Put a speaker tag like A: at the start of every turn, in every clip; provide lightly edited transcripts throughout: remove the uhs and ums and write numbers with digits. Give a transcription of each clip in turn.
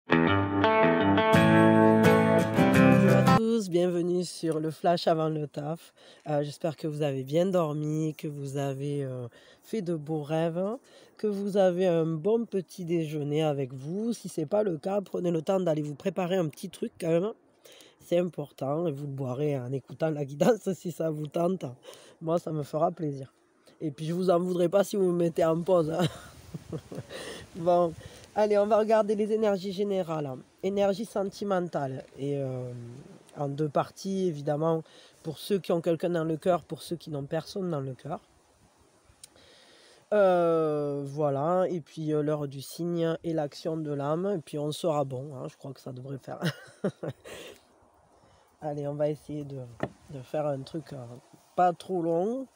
A: Bonjour à tous, bienvenue sur le flash avant le taf. J'espère que vous avez bien dormi, que vous avez fait de beaux rêves, que vous avez un bon petit déjeuner avec vous. Si ce n'est pas le cas, prenez le temps d'aller vous préparer un petit truc quand même. C'est important et vous le boirez en écoutant la guidance si ça vous tente. Moi, ça me fera plaisir. Et puis, je vous en voudrais pas si vous me mettez en pause, hein. Bon, allez, on va regarder les énergies générales. Énergie sentimentale et en deux parties, évidemment, pour ceux qui ont quelqu'un dans le cœur, pour ceux qui n'ont personne dans le cœur. Voilà, et puis l'heure du signe et l'action de l'âme, et puis on sera bon, hein, je crois que ça devrait faire. Allez, on va essayer de faire un truc pas trop long,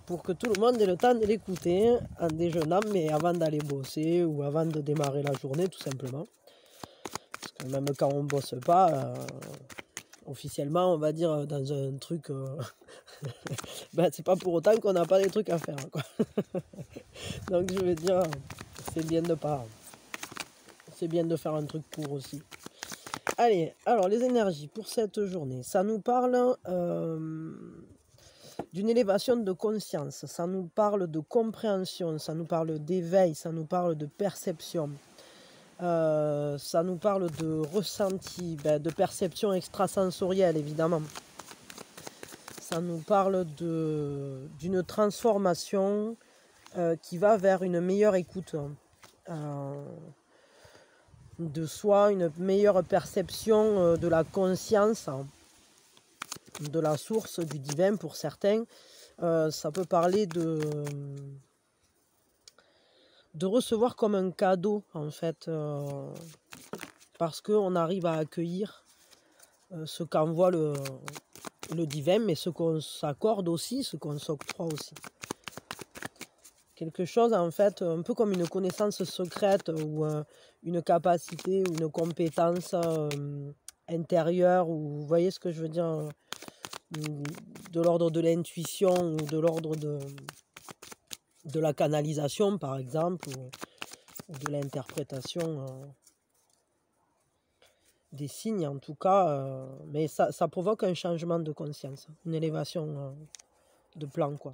A: pour que tout le monde ait le temps de l'écouter en déjeunant, mais avant d'aller bosser ou avant de démarrer la journée, tout simplement. Parce que même quand on bosse pas, officiellement, on va dire dans un truc, ben, c'est pas pour autant qu'on n'a pas des trucs à faire, quoi. Donc je veux dire, c'est bien de pas, c'est bien de faire un truc court aussi. Allez, alors les énergies pour cette journée, ça nous parle d'une élévation de conscience, ça nous parle de compréhension, ça nous parle d'éveil, ça nous parle de perception. Ça nous parle de ressenti, de perception extrasensorielle évidemment. Ça nous parle d'une transformation qui va vers une meilleure écoute de soi, une meilleure perception de la conscience, de la source, du divin pour certains. Ça peut parler de recevoir comme un cadeau en fait, parce qu'on arrive à accueillir ce qu'envoie le divin, mais ce qu'on s'accorde aussi, ce qu'on s'octroie aussi. Quelque chose en fait, un peu comme une connaissance secrète ou une capacité ou une compétence intérieure, ou vous voyez ce que je veux dire, de l'ordre de l'intuition ou de l'ordre de la canalisation par exemple, ou de l'interprétation des signes en tout cas, mais ça provoque un changement de conscience, une élévation de plan quoi.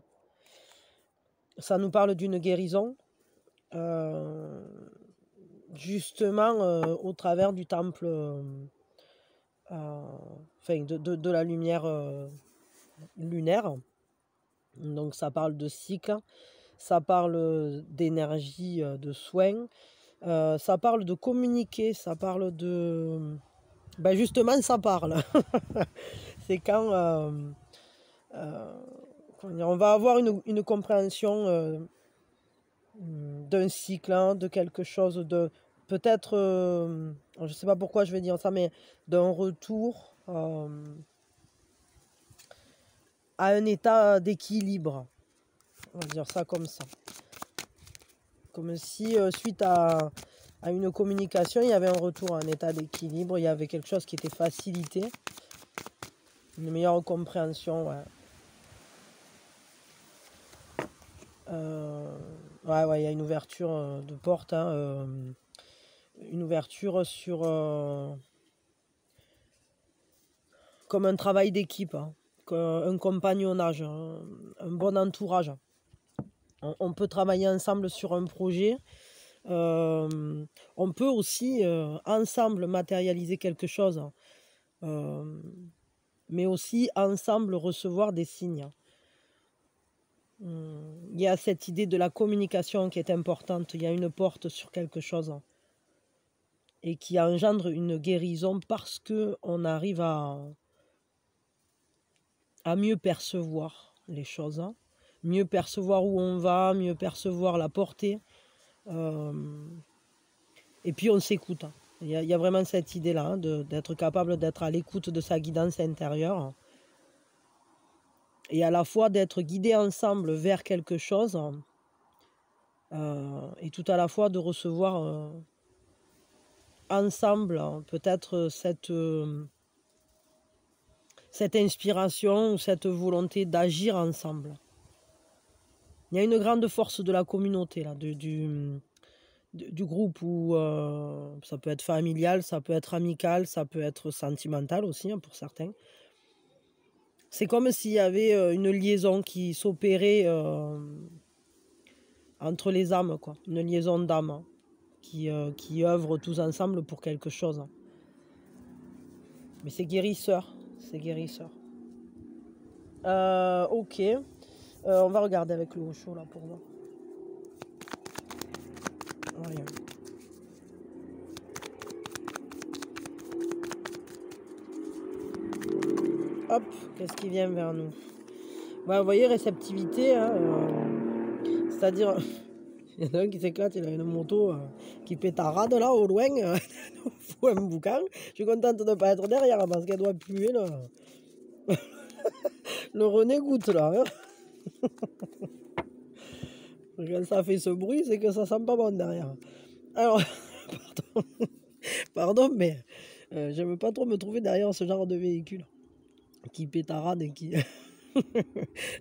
A: Ça nous parle d'une guérison, justement au travers du temple, enfin de la lumière lunaire. Donc ça parle de cycle, ça parle d'énergie, de soins, ça parle de communiquer, ça parle de... Ben justement, ça parle. C'est quand on va avoir une compréhension d'un cycle, hein, de quelque chose, de peut-être, je ne sais pas pourquoi je vais dire ça, mais d'un retour à un état d'équilibre. On va dire ça comme ça. Comme si suite à une communication, il y avait un retour à un état d'équilibre, il y avait quelque chose qui était facilité, une meilleure compréhension, ouais. Ouais, il y a une ouverture de porte, hein, une ouverture sur comme un travail d'équipe, hein, un compagnonnage, un bon entourage. On peut travailler ensemble sur un projet. On peut aussi ensemble matérialiser quelque chose, mais aussi ensemble recevoir des signes. Il y a cette idée de la communication qui est importante. Il y a une porte sur quelque chose et qui engendre une guérison parce qu'on arrive à mieux percevoir les choses, hein, mieux percevoir où on va, mieux percevoir la portée. Et puis on s'écoute. Il y a vraiment cette idée-là, hein, d'être capable d'être à l'écoute de sa guidance intérieure. Et à la fois d'être guidé ensemble vers quelque chose. Et tout à la fois de recevoir ensemble peut-être cette inspiration ou cette volonté d'agir ensemble. Il y a une grande force de la communauté, là, du groupe, ou ça peut être familial, ça peut être amical, ça peut être sentimental aussi, hein, pour certains. C'est comme s'il y avait une liaison qui s'opérait entre les âmes, quoi. Une liaison d'âmes, hein, qui œuvrent tous ensemble pour quelque chose, hein. Mais c'est guérisseur, c'est guérisseur. Ok, on va regarder avec le Osho là pour voir. Ouais. Hop, qu'est-ce qui vient vers nous? Bah, vous voyez, réceptivité, hein, c'est-à-dire, il y en a un qui s'éclate, il a une moto qui pétarade là au loin, faut un boucan. Je suis contente de ne pas être derrière parce qu'elle doit puer le René Goutte là, hein. Quand ça fait ce bruit, c'est que ça sent pas bon derrière. Alors, pardon, mais j'aime pas trop me trouver derrière ce genre de véhicule qui pétarade et qui...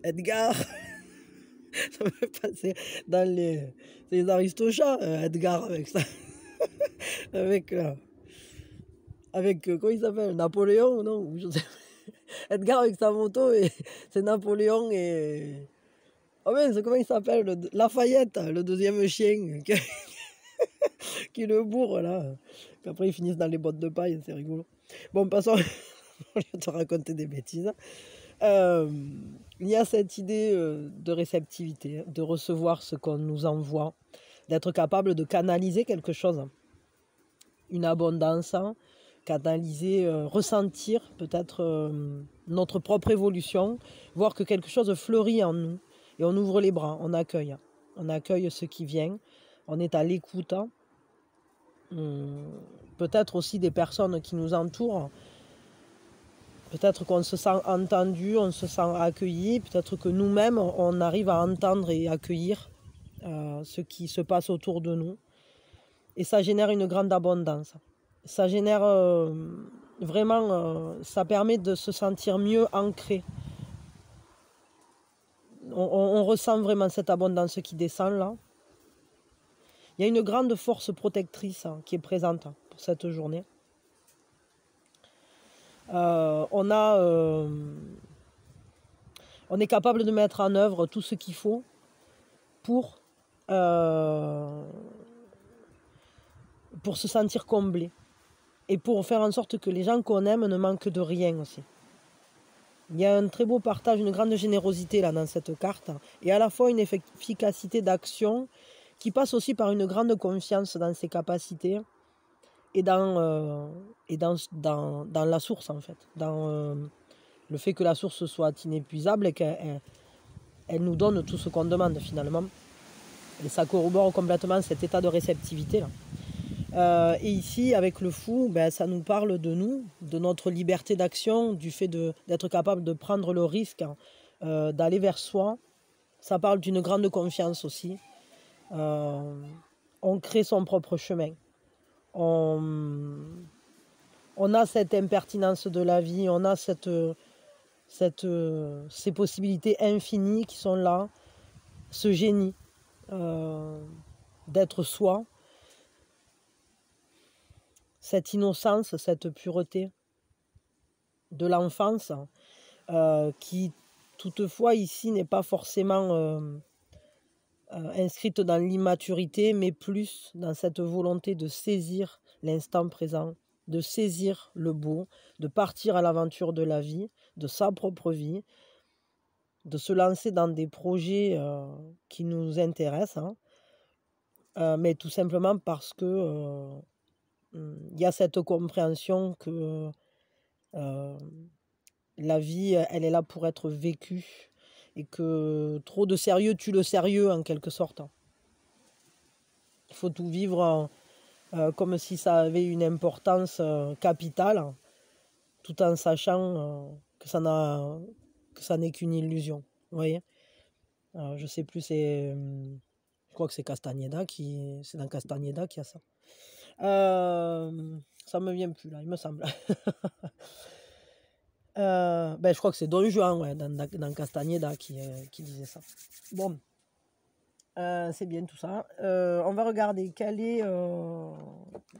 A: Edgar, ça me fait passer dans les Aristochats, Edgar avec ça. avec, comment il s'appelle, Napoléon, non? Je sais. Edgar avec sa moto, et c'est Napoléon et... Oh mais comment il s'appelle, Lafayette, le deuxième chien, qui le bourre là. Qu'après ils finissent dans les bottes de paille, c'est rigolo. Bon, passons, je vais te raconter des bêtises. Il y a cette idée de réceptivité, de recevoir ce qu'on nous envoie, d'être capable de canaliser quelque chose, une abondance, canaliser, ressentir peut-être notre propre évolution, voir que quelque chose fleurit en nous, et on ouvre les bras, on accueille ce qui vient, on est à l'écoute, peut-être aussi des personnes qui nous entourent. Peut-être qu'on se sent entendu, on se sent accueilli, peut-être que nous-mêmes, on arrive à entendre et accueillir ce qui se passe autour de nous. Et ça génère une grande abondance. Ça génère vraiment, ça permet de se sentir mieux ancré. On ressent vraiment cette abondance qui descend là. Il y a une grande force protectrice qui est présente pour cette journée. On est capable de mettre en œuvre tout ce qu'il faut pour se sentir comblé et pour faire en sorte que les gens qu'on aime ne manquent de rien aussi. Il y a un très beau partage, une grande générosité là dans cette carte, et à la fois une efficacité d'action qui passe aussi par une grande confiance dans ses capacités et dans la source en fait, dans le fait que la source soit inépuisable et qu'elle nous donne tout ce qu'on demande finalement. Et ça corrobore complètement cet état de réceptivité là. Et ici, avec le fou, ça nous parle de nous, de notre liberté d'action, du fait d'être capable de prendre le risque, d'aller vers soi. Ça parle d'une grande confiance aussi. On crée son propre chemin. On a cette impertinence de la vie, on a ces possibilités infinies qui sont là, ce génie d'être soi, cette innocence, cette pureté de l'enfance qui toutefois ici n'est pas forcément inscrite dans l'immaturité, mais plus dans cette volonté de saisir l'instant présent, de saisir le beau, de partir à l'aventure de la vie, de sa propre vie, de se lancer dans des projets qui nous intéressent, mais tout simplement parce que il y a cette compréhension que la vie, elle est là pour être vécue, et que trop de sérieux tue le sérieux en quelque sorte. Il faut tout vivre comme si ça avait une importance capitale, tout en sachant que ça n'est qu'une illusion. Vous voyez, je sais plus, je crois que c'est Castaneda c'est dans Castaneda qu'il y a ça. Ça me vient plus là, il me semble. Je crois que c'est Don Juan, ouais, dans Castaneda qui disait ça. Bon. C'est bien tout ça. On va regarder quelle est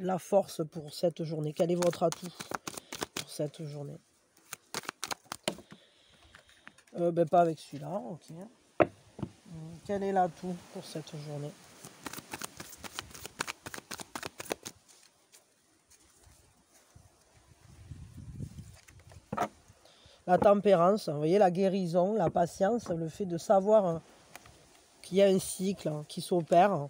A: la force pour cette journée. Quel est votre atout pour cette journée? Ben, pas avec celui-là, ok. Quel est l'atout pour cette journée? La tempérance, vous voyez, la guérison, la patience, le fait de savoir qu'il y a un cycle qui s'opère,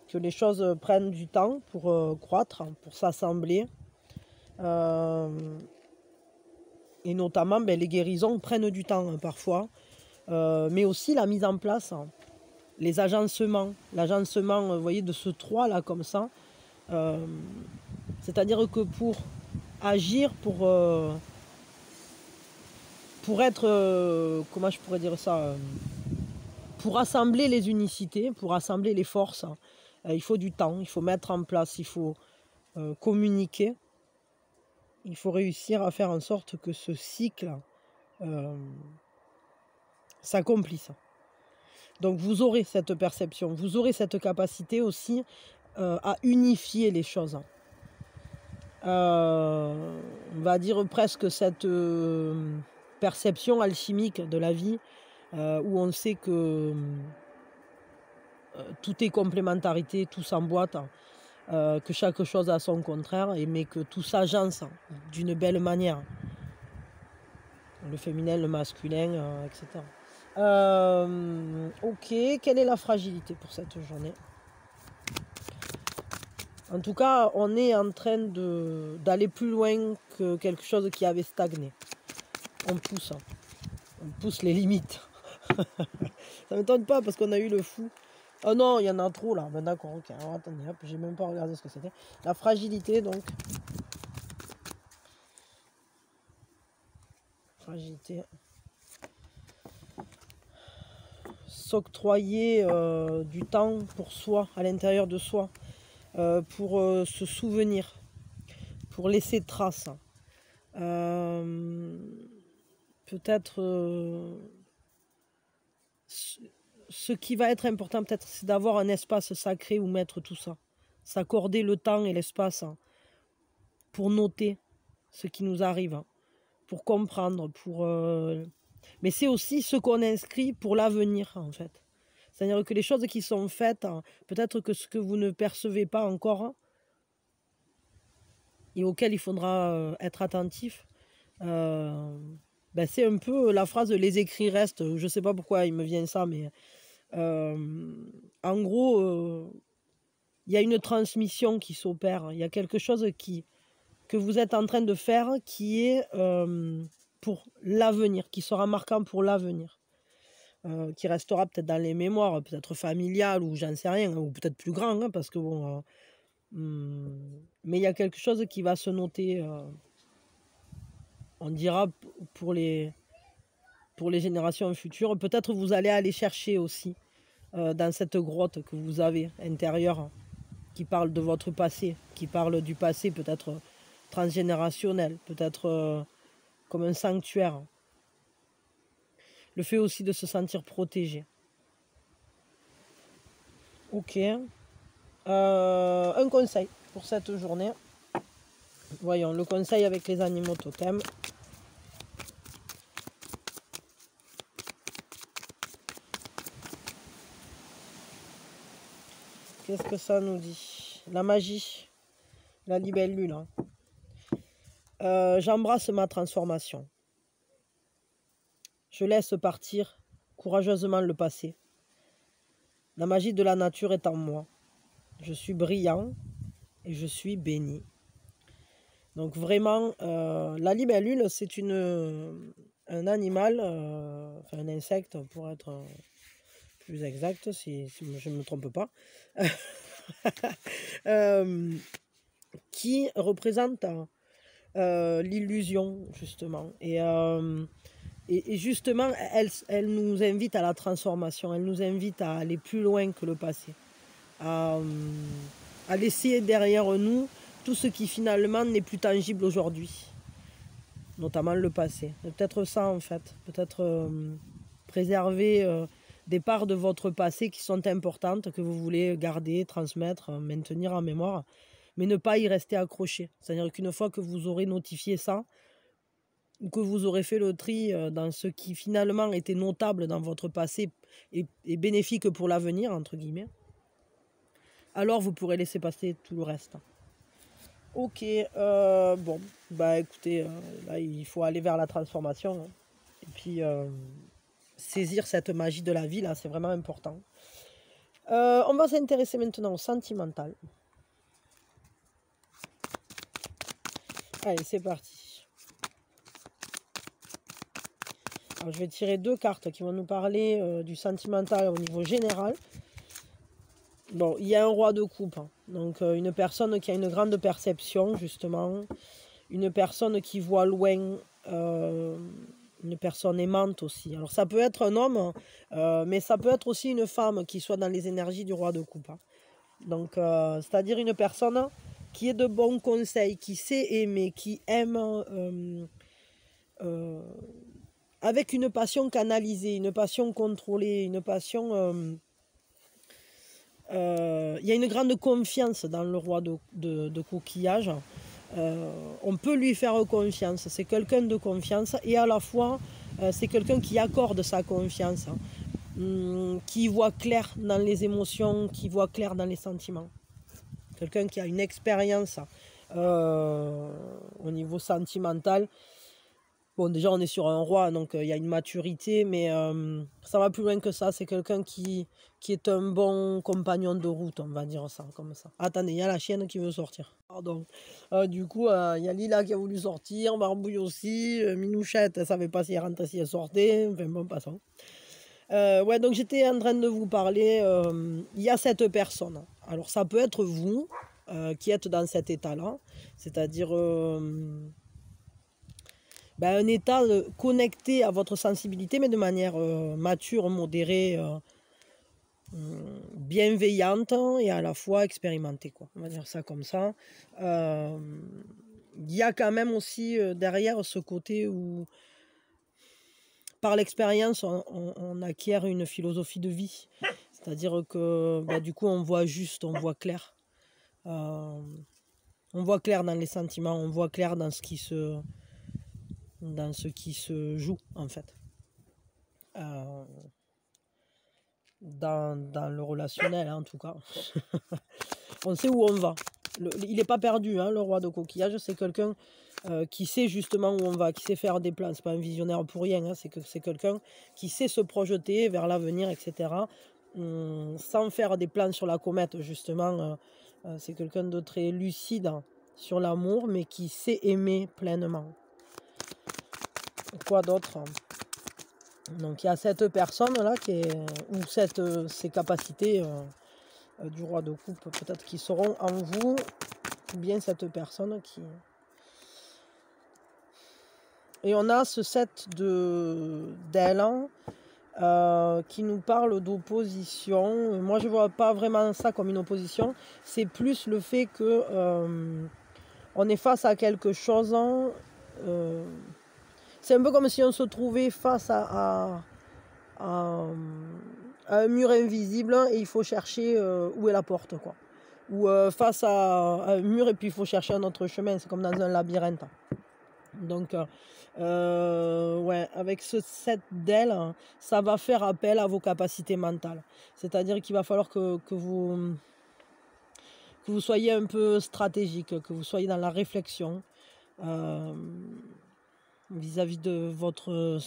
A: que les choses prennent du temps pour croître, pour s'assembler. Et notamment, ben, les guérisons prennent du temps parfois, mais aussi la mise en place, les agencements. L'agencement, vous voyez, de ce 3 là, comme ça. C'est-à-dire que pour agir, pour être, comment je pourrais dire ça, pour assembler les unicités, pour assembler les forces, il faut du temps, il faut mettre en place, il faut communiquer, il faut réussir à faire en sorte que ce cycle s'accomplisse. Donc vous aurez cette perception, vous aurez cette capacité aussi à unifier les choses. On va dire presque cette perception alchimique de la vie, où on sait que tout est complémentarité, tout s'emboîte, que chaque chose a son contraire, mais que tout s'agence d'une belle manière. Le féminin, le masculin, etc. Ok, quelle est la fragilité pour cette journée? En tout cas, on est en train d'aller plus loin que quelque chose qui avait stagné. On pousse les limites. Ça ne m'étonne pas parce qu'on a eu le fou. Oh non, il y en a trop là. Ben d'accord, ok. Alors attendez, hop, j'ai même pas regardé ce que c'était. La fragilité, donc. Fragilité. S'octroyer du temps pour soi, à l'intérieur de soi, pour se souvenir, pour laisser trace. Peut-être ce qui va être important, peut-être, c'est d'avoir un espace sacré où mettre tout ça. S'accorder le temps et l'espace pour noter ce qui nous arrive, pour comprendre, mais c'est aussi ce qu'on inscrit pour l'avenir, en fait. C'est-à-dire que les choses qui sont faites, peut-être que ce que vous ne percevez pas encore et auquel il faudra être attentif, ben c'est un peu la phrase « les écrits restent ». Je ne sais pas pourquoi il me vient ça, mais en gros, il y a une transmission qui s'opère. Il y a quelque chose que vous êtes en train de faire qui est pour l'avenir, qui sera marquant pour l'avenir. Qui restera peut-être dans les mémoires, peut-être familiales ou j'en sais rien, ou peut-être plus grand, hein, parce que bon... mais il y a quelque chose qui va se noter, on dira pour les générations futures. Peut-être vous allez aller chercher aussi dans cette grotte que vous avez intérieure, qui parle de votre passé, qui parle du passé peut-être transgénérationnel, peut-être comme un sanctuaire. Le fait aussi de se sentir protégé. Ok. Un conseil pour cette journée. Voyons, le conseil avec les animaux totems. Qu'est-ce que ça nous dit? La magie, la libellule. J'embrasse ma transformation. Je laisse partir courageusement le passé. La magie de la nature est en moi. Je suis brillant et je suis béni. Donc vraiment, la libellule, c'est un animal, enfin un insecte pour être plus exact, si je ne me trompe pas, qui représente l'illusion, justement. Et justement, elle nous invite à la transformation, elle nous invite à aller plus loin que le passé, à laisser derrière nous tout ce qui finalement n'est plus tangible aujourd'hui, notamment le passé. Peut-être ça en fait, peut-être préserver des parts de votre passé qui sont importantes, que vous voulez garder, transmettre, maintenir en mémoire, mais ne pas y rester accroché. C'est-à-dire qu'une fois que vous aurez notifié ça, ou que vous aurez fait le tri dans ce qui finalement était notable dans votre passé et bénéfique pour l'avenir, entre guillemets, alors vous pourrez laisser passer tout le reste. Ok, bon, bah écoutez, là il faut aller vers la transformation, hein. Et puis saisir cette magie de la vie, là, c'est vraiment important. On va s'intéresser maintenant au sentimental. Allez, c'est parti. Alors, je vais tirer 2 cartes qui vont nous parler du sentimental au niveau général. Bon, il y a un roi de coupe, hein. Donc une personne qui a une grande perception, justement. Une personne qui voit loin, une personne aimante aussi. Alors ça peut être un homme, mais ça peut être aussi une femme qui soit dans les énergies du roi de coupe, hein. Donc c'est-à-dire une personne qui est de bons conseils, qui sait aimer, qui aime avec une passion canalisée, une passion contrôlée, une passion... il y a une grande confiance dans le roi de coquillage. On peut lui faire confiance. C'est quelqu'un de confiance et à la fois, c'est quelqu'un qui accorde sa confiance, qui voit clair dans les émotions, qui voit clair dans les sentiments. Quelqu'un qui a une expérience au niveau sentimental. Bon, déjà, on est sur un roi, donc il y a une maturité, mais ça va plus loin que ça. C'est quelqu'un qui est un bon compagnon de route, on va dire ça, comme ça. Attendez, il y a la chienne qui veut sortir. Pardon. Du coup, il y a Lila qui a voulu sortir, Barbouille aussi, Minouchette, elle savait pas si elle rentrait, si elle sortait. Enfin, bon, passons. Ouais, donc j'étais en train de vous parler. Il y a cette personne. Alors, ça peut être vous qui êtes dans cet état-là, c'est-à-dire... un état connecté à votre sensibilité, mais de manière mature, modérée, bienveillante et à la fois expérimentée, quoi. On va dire ça comme ça. Il y a quand même aussi derrière ce côté où, par l'expérience, on acquiert une philosophie de vie. C'est-à-dire que du coup, on voit juste, on voit clair. On voit clair dans les sentiments, on voit clair dans ce qui se joue, en fait. Dans le relationnel, hein, en tout cas. On sait où on va. Il n'est pas perdu, hein, le roi de coquillage. C'est quelqu'un qui sait justement où on va, qui sait faire des plans. C'est pas un visionnaire pour rien, hein, c'est quelqu'un qui sait se projeter vers l'avenir, etc. Sans faire des plans sur la comète, justement. C'est quelqu'un de très lucide sur l'amour, mais qui sait aimer pleinement. Quoi d'autre ? Donc il y a cette personne-là ou ces capacités du roi de coupe, peut-être qui seront en vous, ou bien cette personne qui... Et on a ce set d'élan qui nous parle d'opposition. Moi je ne vois pas vraiment ça comme une opposition, c'est plus le fait que on est face à quelque chose... c'est un peu comme si on se trouvait face à un mur invisible et il faut chercher où est la porte, quoi. Ou face à un mur et puis il faut chercher un autre chemin. C'est comme dans un labyrinthe. Donc, ouais, avec ce set d'ailes, ça va faire appel à vos capacités mentales. C'est-à-dire qu'il va falloir que vous soyez un peu stratégique, que vous soyez dans la réflexion vis-à-vis de votre...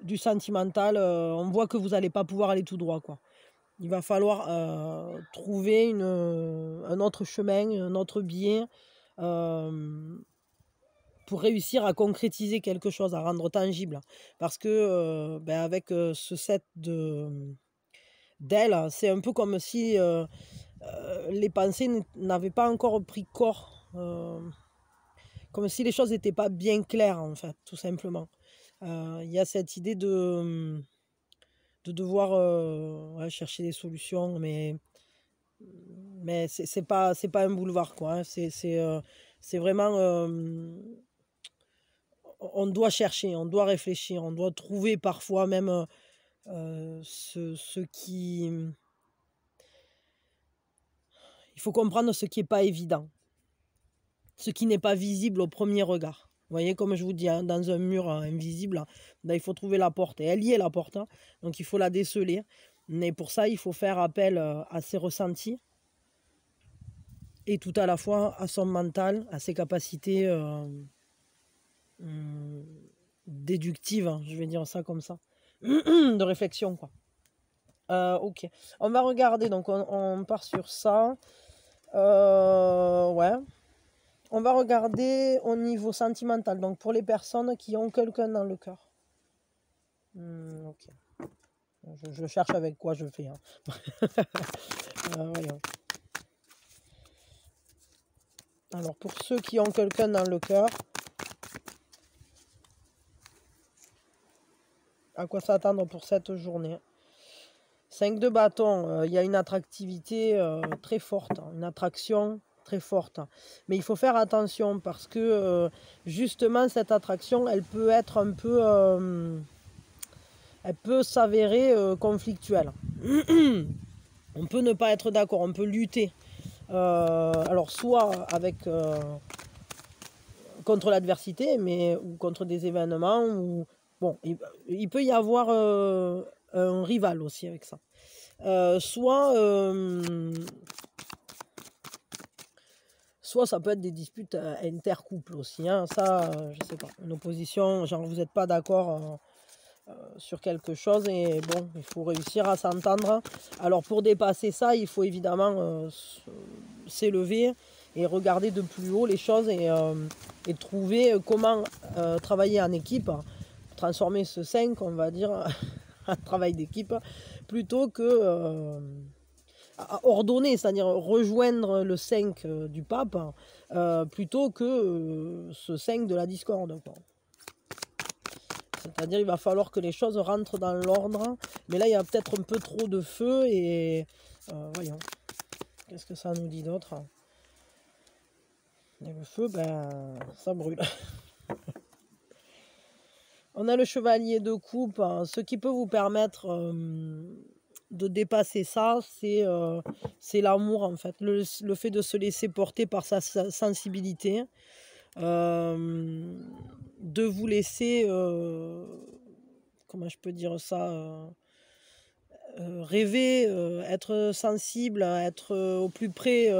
A: du sentimental. On voit que vous n'allez pas pouvoir aller tout droit, quoi. Il va falloir trouver un autre chemin, un autre biais pour réussir à concrétiser quelque chose, à rendre tangible. Parce que avec ce set d'ailes, c'est un peu comme si les pensées n'avaient pas encore pris corps. Comme si les choses n'étaient pas bien claires, en fait, tout simplement. Il y a cette idée de devoir chercher des solutions, mais c'est pas un boulevard, quoi, hein. C'est vraiment on doit chercher, on doit réfléchir, on doit trouver parfois même ce qui... Il faut comprendre ce qui n'est pas évident, ce qui n'est pas visible au premier regard. Vous voyez, comme je vous dis, hein, dans un mur invisible, là, il faut trouver la porte. Et elle y est, la porte, hein, donc il faut la déceler. Mais pour ça, il faut faire appel à ses ressentis et tout à la fois à son mental, à ses capacités déductives, hein, je vais dire ça comme ça, de réflexion, quoi. Ok, on va regarder, donc on part sur ça. Ouais. On va regarder au niveau sentimental, donc pour les personnes qui ont quelqu'un dans le cœur. Ok. Je cherche avec quoi je fais. Hein. Voyons. Alors pour ceux qui ont quelqu'un dans le cœur, à quoi s'attendre pour cette journée? 5 de bâton, il y a une attractivité très forte, une attraction très forte. Mais il faut faire attention parce que justement cette attraction, elle peut être un peu... elle peut s'avérer conflictuelle. On peut ne pas être d'accord, on peut lutter. Alors soit avec contre l'adversité, mais ou contre des événements, ou bon, il peut y avoir un rival aussi avec ça. Soit ça peut être des disputes intercouples aussi. Hein. Ça, je sais pas. Une opposition, genre vous n'êtes pas d'accord sur quelque chose et bon, il faut réussir à s'entendre. Alors pour dépasser ça, il faut évidemment s'élever et regarder de plus haut les choses et trouver comment travailler en équipe, transformer ce 5, on va dire, en travail d'équipe, plutôt que ordonner, c'est-à-dire rejoindre le 5 du pape, plutôt que ce 5 de la discorde, quoi. C'est-à-dire il va falloir que les choses rentrent dans l'ordre. Mais là, il y a peut-être un peu trop de feu. Et voyons. Qu'est-ce que ça nous dit d'autre? Et le feu, ben, ça brûle. On a le chevalier de coupe. Ce qui peut vous permettre de dépasser ça, c'est l'amour, en fait. Le fait de se laisser porter par sa sensibilité. De vous laisser... comment je peux dire ça, rêver, être sensible, être au plus près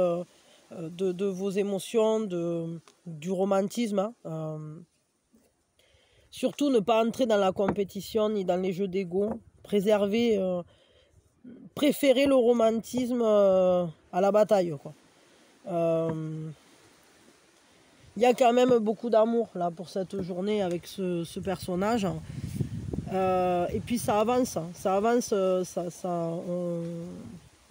A: de vos émotions, du romantisme. Hein. Surtout ne pas entrer dans la compétition ni dans les jeux d'ego. Préférer le romantisme à la bataille, quoi. Il y a quand même beaucoup d'amour là pour cette journée avec ce personnage. Et puis ça avance,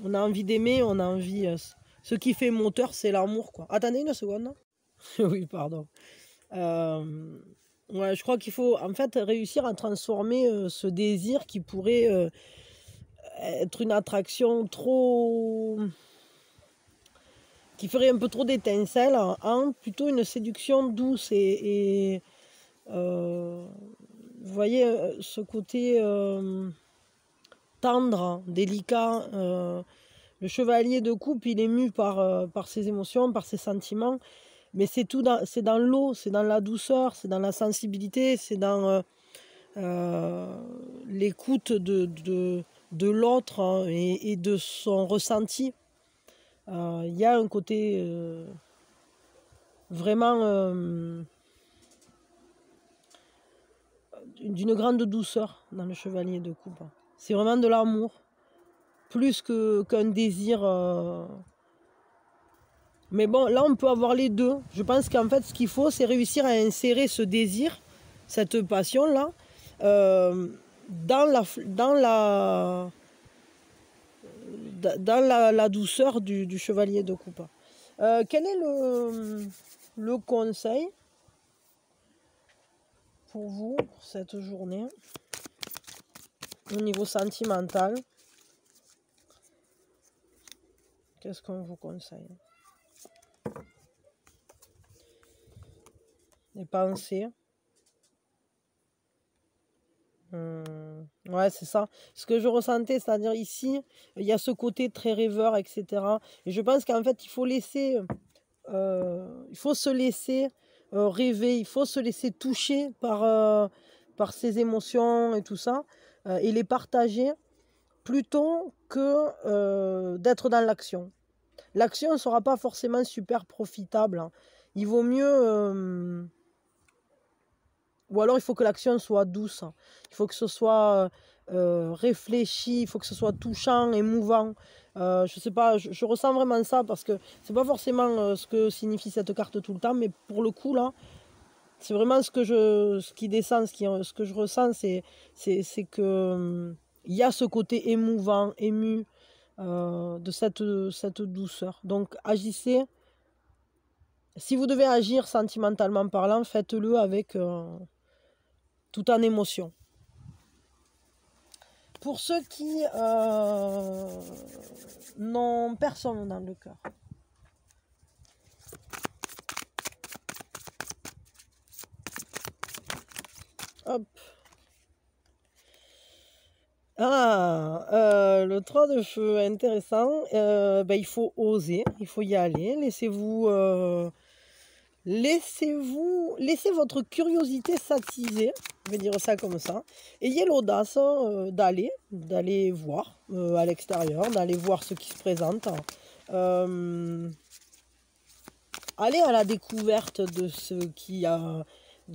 A: on a envie d'aimer, on a envie... ce qui fait moteur, c'est l'amour, quoi. Attendez une seconde. Oui, pardon. Ouais, je crois qu'il faut en fait réussir à transformer ce désir qui pourrait être une attraction trop... qui ferait un peu trop d'étincelles en plutôt une séduction douce et vous voyez ce côté tendre, délicat. Le chevalier de coupe, il est mu par ses émotions, par ses sentiments. Mais c'est dans l'eau, c'est dans la douceur, c'est dans la sensibilité, c'est dans l'écoute de l'autre hein, et de son ressenti. Il y a un côté vraiment d'une grande douceur dans le chevalier de coupe. C'est vraiment de l'amour, plus qu'un désir. Mais bon, là, on peut avoir les deux. Je pense qu'en fait, ce qu'il faut, c'est réussir à insérer ce désir, cette passion-là, dans la douceur du chevalier de coupe. Quel est le conseil pour vous, pour cette journée, au niveau sentimental? Qu'est-ce qu'on vous conseille? Les pensées. Ouais, c'est ça. Ce que je ressentais, c'est-à-dire ici, il y a ce côté très rêveur, etc. Et je pense qu'en fait, il faut se laisser rêver, il faut se laisser toucher par ses émotions et tout ça, et les partager plutôt que d'être dans l'action. L'action ne sera pas forcément super profitable, hein. Il vaut mieux... ou alors il faut que l'action soit douce. Il faut que ce soit réfléchi, il faut que ce soit touchant, émouvant. Je sais pas, je ressens vraiment ça parce que c'est pas forcément ce que signifie cette carte tout le temps, mais pour le coup là, c'est vraiment ce qui descend, ce que je ressens, c'est que il y a ce côté émouvant, ému de cette douceur. Donc agissez. Si vous devez agir sentimentalement parlant, faites-le avec tout en émotion. Pour ceux qui n'ont personne dans le cœur. Hop. Le 3 de feu, intéressant. Il faut oser, il faut y aller. Laissez votre curiosité s'attiser, je vais dire ça comme ça. Ayez l'audace d'aller voir à l'extérieur, d'aller voir ce qui se présente. Allez à la découverte de ce qui de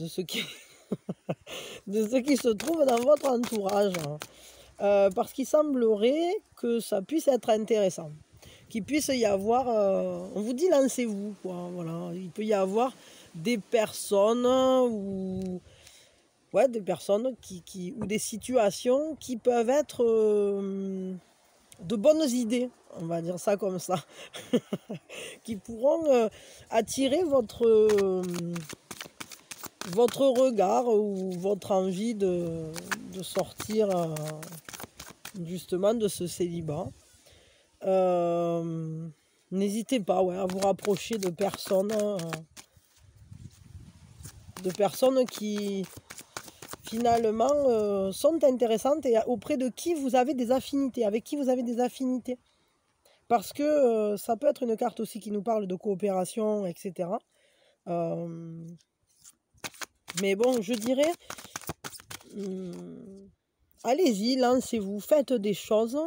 A: ce qui se trouve dans votre entourage. Parce qu'il semblerait que ça puisse être intéressant. Qu'il puisse y avoir... on vous dit lancez-vous, quoi. Voilà. Il peut y avoir des personnes ou des personnes ou des situations qui peuvent être de bonnes idées, on va dire ça comme ça, qui pourront attirer votre regard ou votre envie de sortir justement de ce célibat. N'hésitez pas à vous rapprocher de personnes qui finalement sont intéressantes et auprès de qui vous avez des affinités, avec qui vous avez des affinités. Parce que ça peut être une carte aussi qui nous parle de coopération, etc. Mais bon, je dirais, allez-y, lancez-vous, faites des choses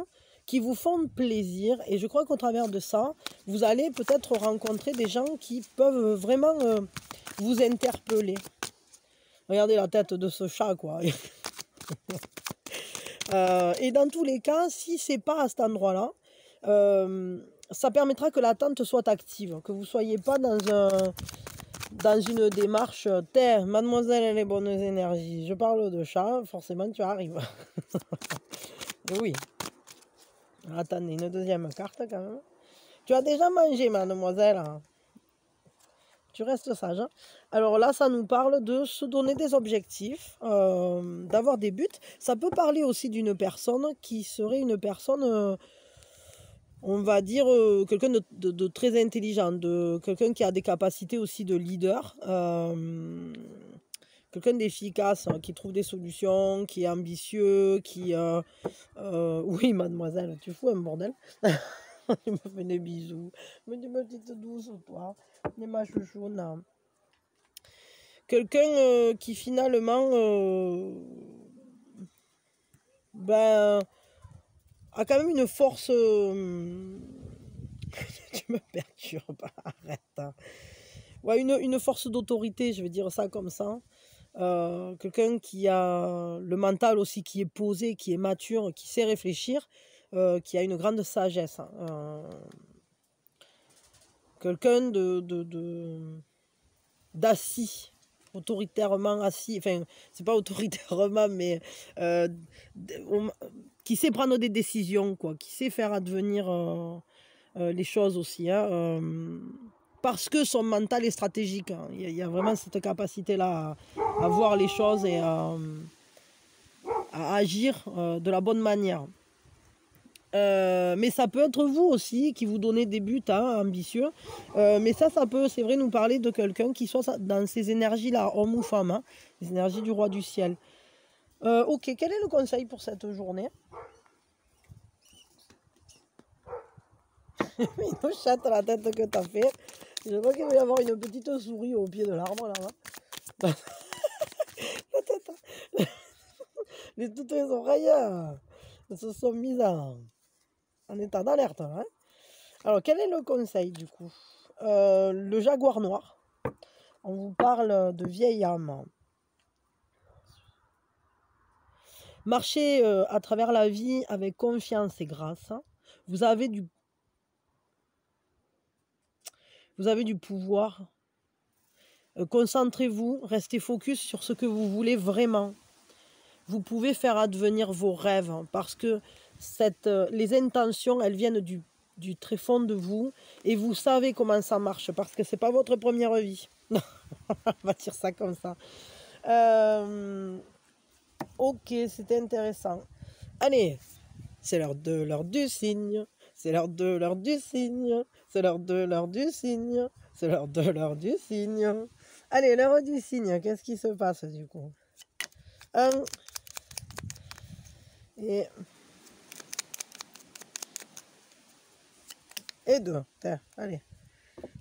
A: qui vous font plaisir. Et je crois qu'au travers de ça, vous allez peut-être rencontrer des gens qui peuvent vraiment vous interpeller. Regardez la tête de ce chat, quoi. Et dans tous les cas, si c'est pas à cet endroit-là, ça permettra que l'attente soit active, que vous ne soyez pas dans une démarche mademoiselle et les bonnes énergies. Je parle de chat, forcément tu arrives. Oui. Attendez, une deuxième carte quand même. Tu as déjà mangé, mademoiselle. Tu restes sage. Hein. Alors là, ça nous parle de se donner des objectifs, d'avoir des buts. Ça peut parler aussi d'une personne qui serait une personne, on va dire, quelqu'un de très intelligent, quelqu'un qui a des capacités aussi de leader, quelqu'un d'efficace, qui trouve des solutions, qui est ambitieux, oui, mademoiselle, tu fous un bordel. Tu me fais des bisous. Me dis ma petite douce, toi. Les ma chouchoune. Quelqu'un qui finalement a quand même une force. Tu me perturbes, arrête. Hein. Ouais, une force d'autorité, je vais dire ça comme ça. Quelqu'un qui a le mental aussi qui est posé, qui est mature, qui sait réfléchir, qui a une grande sagesse. Hein. Quelqu'un d'assis, autoritairement assis, enfin, c'est pas autoritairement, mais qui sait prendre des décisions, quoi, qui sait faire advenir les choses aussi. Hein, parce que son mental est stratégique. Hein. Il y a vraiment cette capacité-là à voir les choses et à agir de la bonne manière. Mais ça peut être vous aussi qui vous donnez des buts ambitieux. Mais ça peut, c'est vrai, nous parler de quelqu'un qui soit dans ces énergies-là, homme ou femme, hein, les énergies du roi du ciel. Ok, quel est le conseil pour cette journée? Une chatte à la tête que t'as fait. Je crois qu'il va y avoir une petite souris au pied de l'arbre là-bas. La tête. Toutes les oreilles se sont mises en état d'alerte. Hein. Alors, quel est le conseil du coup? Le jaguar noir. On vous parle de vieille âme. Marchez à travers la vie avec confiance et grâce. Vous avez du pouvoir. Concentrez-vous, restez focus sur ce que vous voulez vraiment. Vous pouvez faire advenir vos rêves parce que les intentions, elles viennent du très fond de vous et vous savez comment ça marche parce que c'est pas votre première vie. On va dire ça comme ça. Ok, c'était intéressant. Allez, c'est l'heure du cygne. C'est l'heure du cygne. C'est l'heure du cygne. C'est l'heure du cygne. Allez, l'heure du cygne, qu'est-ce qui se passe du coup? 1 et 2. Allez.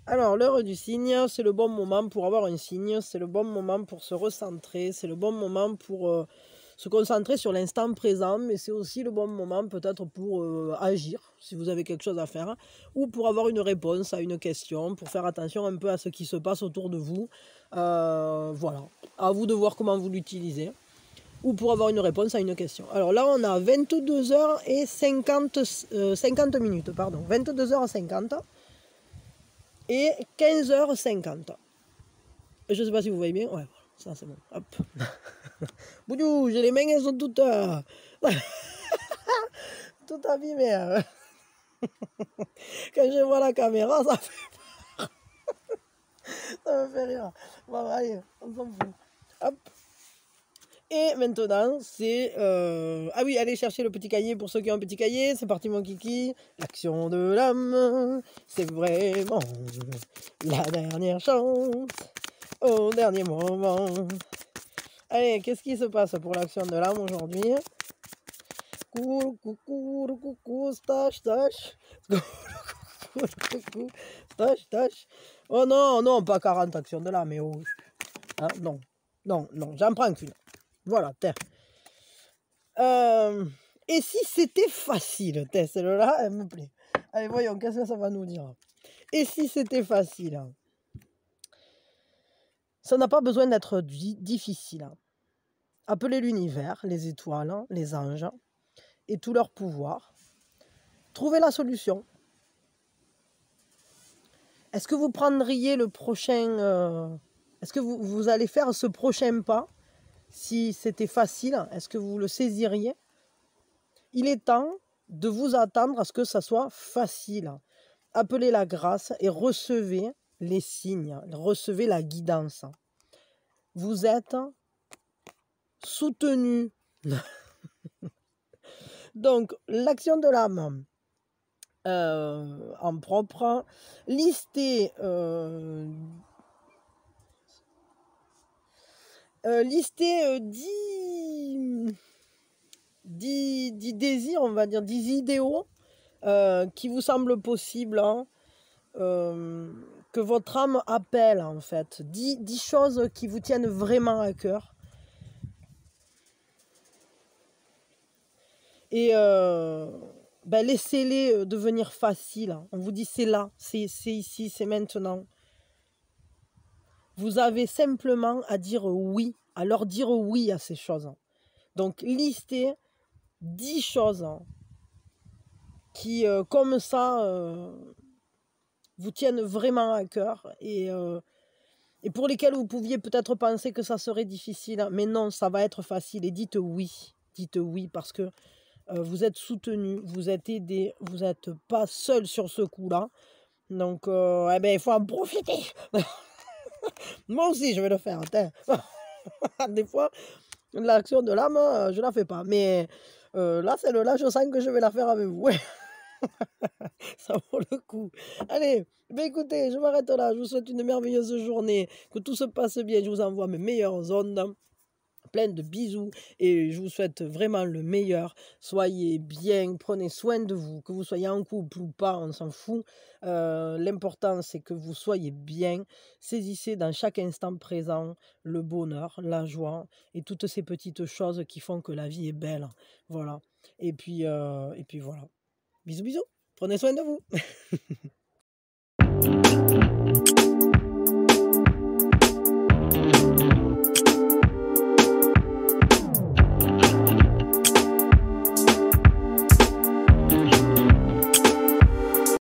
A: Alors, l'heure du cygne, c'est le bon moment pour avoir un signe, c'est le bon moment pour se recentrer, c'est le bon moment pour se concentrer sur l'instant présent, mais c'est aussi le bon moment peut-être pour agir, si vous avez quelque chose à faire, ou pour avoir une réponse à une question, pour faire attention un peu à ce qui se passe autour de vous. Voilà, à vous de voir comment vous l'utilisez, ou pour avoir une réponse à une question. Alors là, on a 22h50 minutes, pardon, 22h50 et 15h50. Je ne sais pas si vous voyez bien. Ouais, ça c'est bon. Hop. Boudou, j'ai les mains, elles sont toutes tout abîmées. Quand je vois la caméra, ça me fait rire. Bon, allez, on s'en fout. Hop. Et maintenant, c'est... Ah oui, allez chercher le petit cahier pour ceux qui ont un petit cahier. C'est parti, mon kiki. L'action de l'âme, c'est vraiment la dernière chance. Au dernier moment. Allez, qu'est-ce qui se passe pour l'action de l'âme aujourd'hui? Coucou, stache, stache. Stache, stache. Oh non, non, pas 40 actions de l'âme, mais oh. Hein, non, non, non, j'en prends qu'une. Voilà, tiens. Et si c'était facile, celle-là, elle me plaît. Allez, voyons, qu'est-ce que ça va nous dire? Et si c'était facile? Ça n'a pas besoin d'être difficile. Appelez l'univers, les étoiles, les anges et tout leur pouvoir. Trouvez la solution. Est-ce que vous prendriez le prochain... est-ce que vous allez faire ce prochain pas? Si c'était facile, est-ce que vous le saisiriez? Il est temps de vous attendre à ce que ça soit facile. Appelez la grâce et recevez les signes, recevez la guidance. Vous êtes soutenu. Donc, l'action de l'âme en propre, listez 10 désirs, on va dire, 10 idéaux qui vous semblent possibles, hein, que votre âme appelle en fait. 10 choses qui vous tiennent vraiment à cœur. Et laissez-les devenir faciles. On vous dit c'est là, c'est ici, c'est maintenant. Vous avez simplement à dire oui, à leur dire oui à ces choses. Donc listez 10 choses qui, comme ça, vous tiennent vraiment à cœur et pour lesquelles vous pouviez peut-être penser que ça serait difficile. Mais non, ça va être facile et dites oui. Dites oui parce que vous êtes soutenu, vous êtes aidé, vous n'êtes pas seul sur ce coup-là. Donc, il faut en profiter. Moi aussi, je vais le faire. Des fois, l'action de l'âme, je ne la fais pas. Mais là, celle-là, je sens que je vais la faire avec vous. Ça vaut le coup. Allez, écoutez, je m'arrête là. Je vous souhaite une merveilleuse journée. Que tout se passe bien. Je vous envoie mes meilleures ondes. Plein de bisous et je vous souhaite vraiment le meilleur. Soyez bien, prenez soin de vous, que vous soyez en couple ou pas, on s'en fout. L'important, c'est que vous soyez bien. Saisissez dans chaque instant présent le bonheur, la joie et toutes ces petites choses qui font que la vie est belle. Voilà. Et puis voilà. Bisous, bisous. Prenez soin de vous.